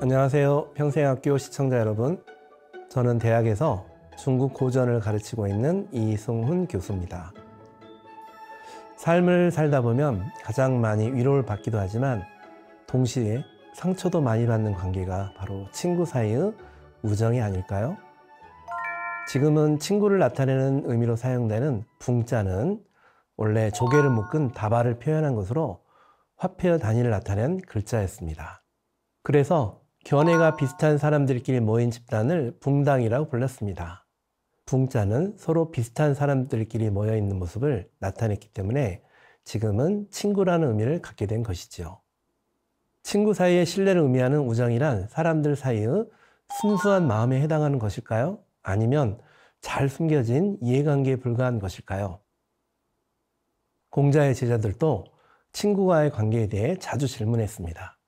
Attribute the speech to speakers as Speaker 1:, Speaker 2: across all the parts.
Speaker 1: 안녕하세요. 평생학교 시청자 여러분. 저는 대학에서 중국 고전을 가르치고 있는 이승훈 교수입니다. 삶을 살다 보면 가장 많이 위로를 받기도 하지만 동시에 상처도 많이 받는 관계가 바로 친구 사이의 우정이 아닐까요? 지금은 친구를 나타내는 의미로 사용되는 붕자는 원래 조개를 묶은 다발을 표현한 것으로 화폐의 단위를 나타낸 글자였습니다. 그래서 견해가 비슷한 사람들끼리 모인 집단을 붕당이라고 불렀습니다. 붕자는 서로 비슷한 사람들끼리 모여 있는 모습을 나타냈기 때문에 지금은 친구라는 의미를 갖게 된 것이죠. 친구 사이의 신뢰를 의미하는 우정이란 사람들 사이의 순수한 마음에 해당하는 것일까요? 아니면 잘 숨겨진 이해관계에 불과한 것일까요? 공자의 제자들도 친구와의 관계에 대해 자주 질문했습니다.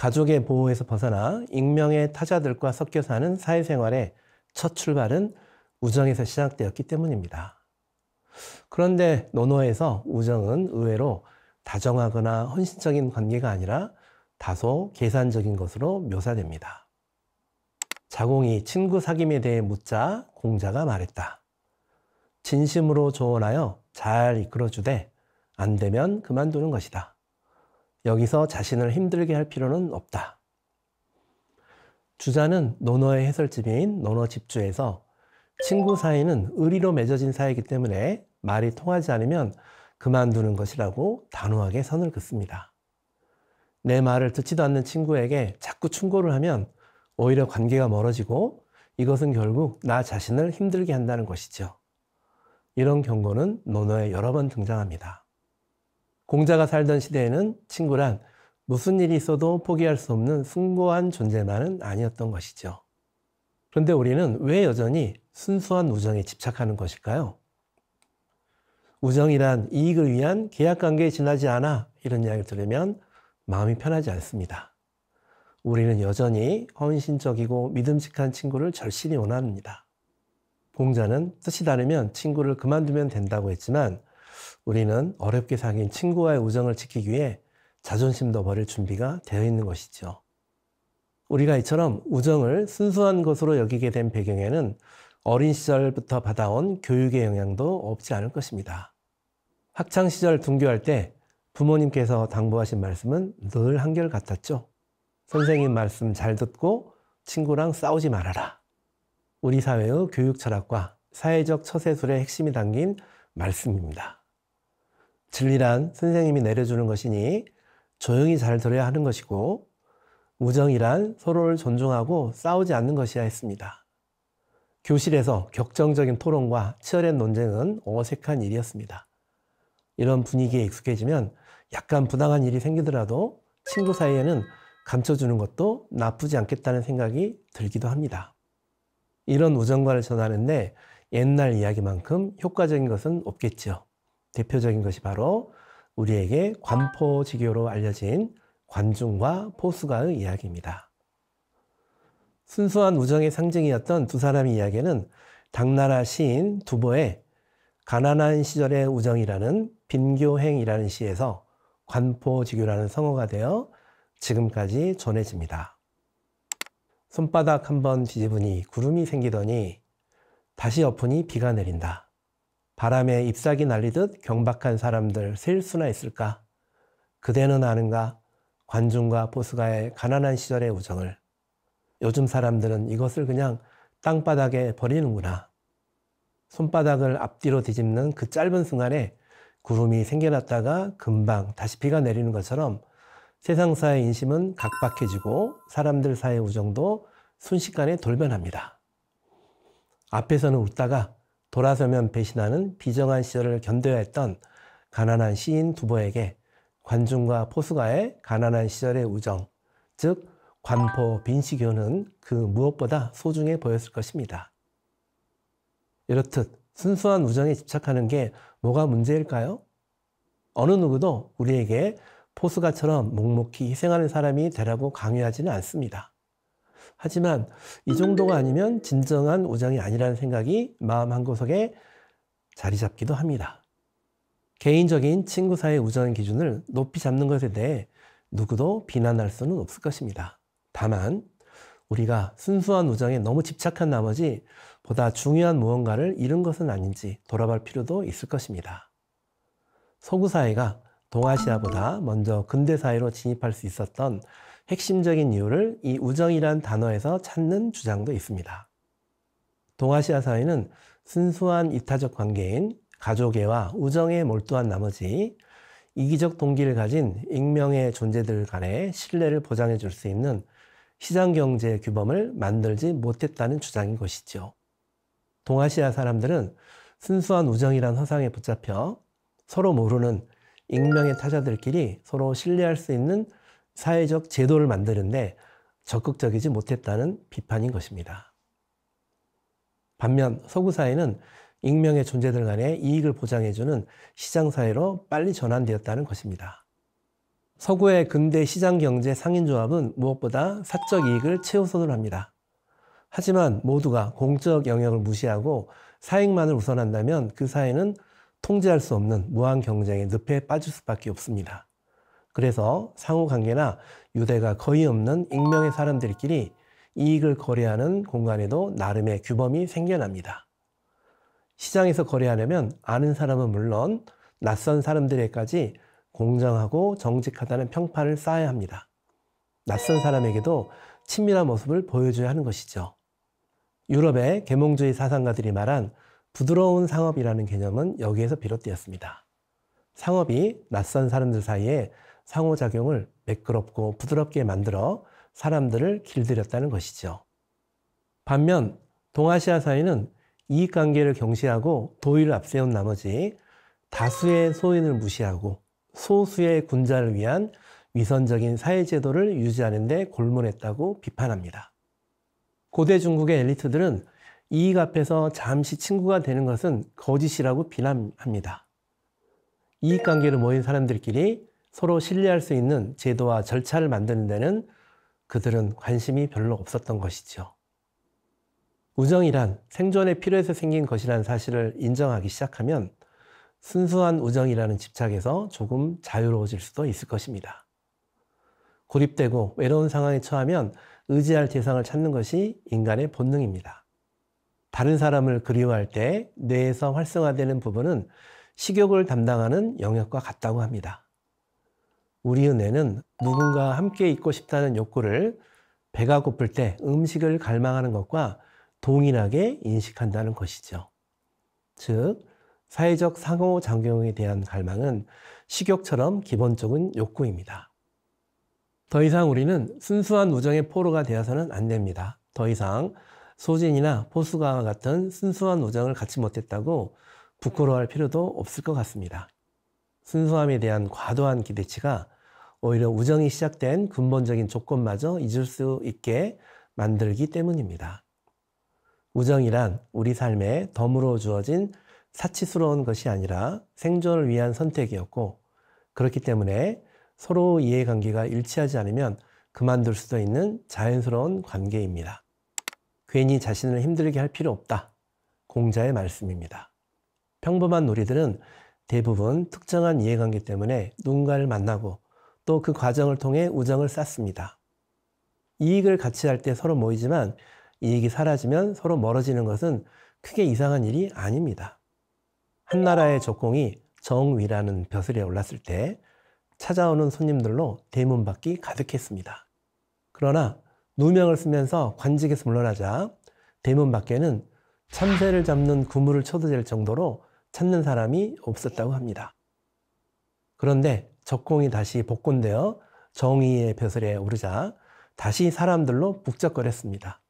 Speaker 1: 가족의 보호에서 벗어나 익명의 타자들과 섞여 사는 사회생활의 첫 출발은 우정에서 시작되었기 때문입니다. 그런데 논어에서 우정은 의외로 다정하거나 헌신적인 관계가 아니라 다소 계산적인 것으로 묘사됩니다. 자공이 친구 사귐에 대해 묻자 공자가 말했다. 진심으로 조언하여 잘 이끌어주되 안 되면 그만두는 것이다. 여기서 자신을 힘들게 할 필요는 없다. 주자는 논어의 해설집인 논어집주에서 친구 사이는 의리로 맺어진 사이이기 때문에 말이 통하지 않으면 그만두는 것이라고 단호하게 선을 긋습니다. 내 말을 듣지도 않는 친구에게 자꾸 충고를 하면 오히려 관계가 멀어지고 이것은 결국 나 자신을 힘들게 한다는 것이죠. 이런 경고는 논어에 여러 번 등장합니다. 공자가 살던 시대에는 친구란 무슨 일이 있어도 포기할 수 없는 숭고한 존재만은 아니었던 것이죠. 그런데 우리는 왜 여전히 순수한 우정에 집착하는 것일까요? 우정이란 이익을 위한 계약관계에 지나지 않아 이런 이야기를 들으면 마음이 편하지 않습니다. 우리는 여전히 헌신적이고 믿음직한 친구를 절실히 원합니다. 공자는 뜻이 다르면 친구를 그만두면 된다고 했지만 우리는 어렵게 사귄 친구와의 우정을 지키기 위해 자존심도 버릴 준비가 되어 있는 것이죠. 우리가 이처럼 우정을 순수한 것으로 여기게 된 배경에는 어린 시절부터 받아온 교육의 영향도 없지 않을 것입니다. 학창시절 등교할 때 부모님께서 당부하신 말씀은 늘 한결같았죠. 선생님 말씀 잘 듣고 친구랑 싸우지 말아라. 우리 사회의 교육 철학과 사회적 처세술의 핵심이 담긴 말씀입니다. 진리란 선생님이 내려주는 것이니 조용히 잘 들어야 하는 것이고 우정이란 서로를 존중하고 싸우지 않는 것이야 했습니다. 교실에서 격정적인 토론과 치열한 논쟁은 어색한 일이었습니다. 이런 분위기에 익숙해지면 약간 부당한 일이 생기더라도 친구 사이에는 감춰주는 것도 나쁘지 않겠다는 생각이 들기도 합니다. 이런 우정과를 전하는데 옛날 이야기만큼 효과적인 것은 없겠죠. 대표적인 것이 바로 우리에게 관포지교로 알려진 관중과 포수가의 이야기입니다. 순수한 우정의 상징이었던 두 사람의 이야기는 당나라 시인 두보의 가난한 시절의 우정이라는 빈교행이라는 시에서 관포지교라는 성어가 되어 지금까지 전해집니다. 손바닥 한번 뒤집으니 구름이 생기더니 다시 엎으니 비가 내린다. 바람에 잎사귀 날리듯 경박한 사람들 셀 수나 있을까? 그대는 아는가? 관중과 포수가의 가난한 시절의 우정을. 요즘 사람들은 이것을 그냥 땅바닥에 버리는구나. 손바닥을 앞뒤로 뒤집는 그 짧은 순간에 구름이 생겨났다가 금방 다시 비가 내리는 것처럼 세상사의 인심은 각박해지고 사람들 사이의 우정도 순식간에 돌변합니다. 앞에서는 웃다가 돌아서면 배신하는 비정한 시절을 견뎌야 했던 가난한 시인 두보에게 관중과 포수가의 가난한 시절의 우정, 즉 관포 빈시교는 그 무엇보다 소중해 보였을 것입니다. 이렇듯 순수한 우정에 집착하는 게 뭐가 문제일까요? 어느 누구도 우리에게 포수가처럼 묵묵히 희생하는 사람이 되라고 강요하지는 않습니다. 하지만 이 정도가 아니면 진정한 우정이 아니라는 생각이 마음 한구석에 자리 잡기도 합니다. 개인적인 친구 사이의 우정 기준을 높이 잡는 것에 대해 누구도 비난할 수는 없을 것입니다. 다만 우리가 순수한 우정에 너무 집착한 나머지 보다 중요한 무언가를 잃은 것은 아닌지 돌아볼 필요도 있을 것입니다. 서구 사회가 동아시아보다 먼저 근대 사회로 진입할 수 있었던 핵심적인 이유를 이 우정이란 단어에서 찾는 주장도 있습니다. 동아시아 사회는 순수한 이타적 관계인 가족애와 우정에 몰두한 나머지 이기적 동기를 가진 익명의 존재들 간의 신뢰를 보장해 줄 수 있는 시장경제 규범을 만들지 못했다는 주장인 것이죠. 동아시아 사람들은 순수한 우정이란 허상에 붙잡혀 서로 모르는 익명의 타자들끼리 서로 신뢰할 수 있는 사회적 제도를 만드는데 적극적이지 못했다는 비판인 것입니다. 반면 서구 사회는 익명의 존재들 간의 이익을 보장해주는 시장사회로 빨리 전환되었다는 것입니다. 서구의 근대 시장경제 상인조합은 무엇보다 사적 이익을 최우선으로 합니다. 하지만 모두가 공적 영역을 무시하고 사익만을 우선한다면 그 사회는 통제할 수 없는 무한 경쟁의 늪에 빠질 수밖에 없습니다. 그래서 상호관계나 유대가 거의 없는 익명의 사람들끼리 이익을 거래하는 공간에도 나름의 규범이 생겨납니다. 시장에서 거래하려면 아는 사람은 물론 낯선 사람들에게까지 공정하고 정직하다는 평판을 쌓아야 합니다. 낯선 사람에게도 친밀한 모습을 보여줘야 하는 것이죠. 유럽의 계몽주의 사상가들이 말한 부드러운 상업이라는 개념은 여기에서 비롯되었습니다. 상업이 낯선 사람들 사이에 상호작용을 매끄럽고 부드럽게 만들어 사람들을 길들였다는 것이죠. 반면 동아시아 사회는 이익관계를 경시하고 도의를 앞세운 나머지 다수의 소인을 무시하고 소수의 군자를 위한 위선적인 사회제도를 유지하는 데 골몰했다고 비판합니다. 고대 중국의 엘리트들은 이익 앞에서 잠시 친구가 되는 것은 거짓이라고 비난합니다. 이익관계로 모인 사람들끼리 서로 신뢰할 수 있는 제도와 절차를 만드는 데는 그들은 관심이 별로 없었던 것이죠. 우정이란 생존에 필요해서 생긴 것이라는 사실을 인정하기 시작하면 순수한 우정이라는 집착에서 조금 자유로워질 수도 있을 것입니다. 고립되고 외로운 상황에 처하면 의지할 대상을 찾는 것이 인간의 본능입니다. 다른 사람을 그리워할 때 뇌에서 활성화되는 부분은 식욕을 담당하는 영역과 같다고 합니다. 우리의 뇌는 누군가 함께 있고 싶다는 욕구를 배가 고플 때 음식을 갈망하는 것과 동일하게 인식한다는 것이죠. 즉, 사회적 상호작용에 대한 갈망은 식욕처럼 기본적인 욕구입니다. 더 이상 우리는 순수한 우정의 포로가 되어서는 안 됩니다. 더 이상 소진이나 포수가와 같은 순수한 우정을 갖지 못했다고 부끄러워할 필요도 없을 것 같습니다. 순수함에 대한 과도한 기대치가 오히려 우정이 시작된 근본적인 조건마저 잊을 수 있게 만들기 때문입니다. 우정이란 우리 삶에 덤으로 주어진 사치스러운 것이 아니라 생존을 위한 선택이었고, 그렇기 때문에 서로 이해관계가 일치하지 않으면 그만둘 수도 있는 자연스러운 관계입니다. 괜히 자신을 힘들게 할 필요 없다. 공자의 말씀입니다. 평범한 우리들은 대부분 특정한 이해관계 때문에 누군가를 만나고 또 그 과정을 통해 우정을 쌓습니다. 이익을 같이 할 때 서로 모이지만 이익이 사라지면 서로 멀어지는 것은 크게 이상한 일이 아닙니다. 한나라의 적공이 정위라는 벼슬에 올랐을 때 찾아오는 손님들로 대문 밖이 가득했습니다. 그러나 누명을 쓰면서 관직에서 물러나자 대문 밖에는 참새를 잡는 그물을 쳐도 될 정도로 찾는 사람이 없었다고 합니다. 그런데 적공이 다시 복권되어 정의의 벼슬에 오르자 다시 사람들로 북적거렸습니다.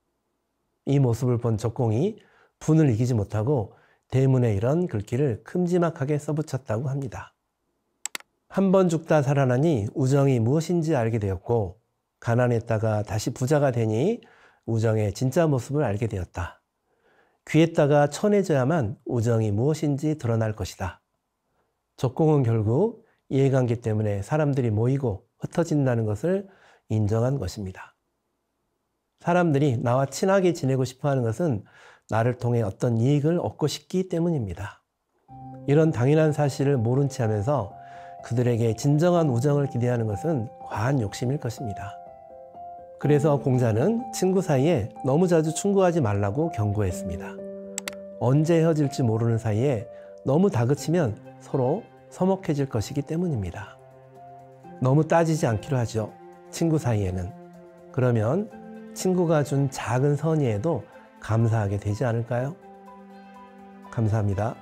Speaker 1: 이 모습을 본 적공이 분을 이기지 못하고 대문에 이런 글귀를 큼지막하게 써붙였다고 합니다. 한 번 죽다 살아나니 우정이 무엇인지 알게 되었고, 가난했다가 다시 부자가 되니 우정의 진짜 모습을 알게 되었다. 귀했다가 천해져야만 우정이 무엇인지 드러날 것이다. 적공은 결국 이해관계 때문에 사람들이 모이고 흩어진다는 것을 인정한 것입니다. 사람들이 나와 친하게 지내고 싶어하는 것은 나를 통해 어떤 이익을 얻고 싶기 때문입니다. 이런 당연한 사실을 모른 채 하면서 그들에게 진정한 우정을 기대하는 것은 과한 욕심일 것입니다. 그래서 공자는 친구 사이에 너무 자주 충고하지 말라고 경고했습니다. 언제 헤어질지 모르는 사이에 너무 다그치면 서로 서먹해질 것이기 때문입니다. 너무 따지지 않기로 하죠. 친구 사이에는. 그러면 친구가 준 작은 선의에도 감사하게 되지 않을까요? 감사합니다.